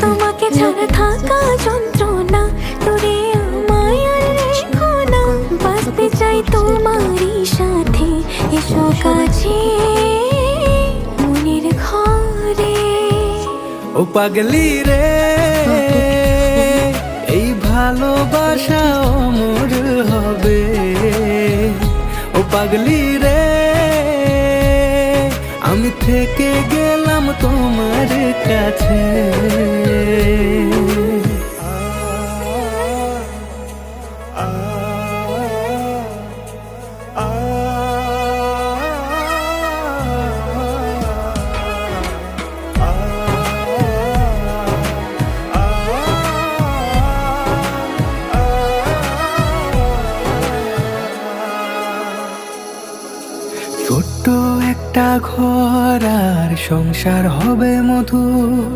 তোমাকে ছাড়া থাকা যন্ত্রণা, তোরে আমায় আর রেখো না। বাঁচতে চাই তোমারই সাথে, এসো কাছে মনের ঘরে। ও পাগলি রে, এই ভালোবাসা অমর হবে। ও পাগলি রে, আমি থেকে গেলাম তোমার কাছে। ছোট্ট একটা ঘর আর সংসার হবে মধুর,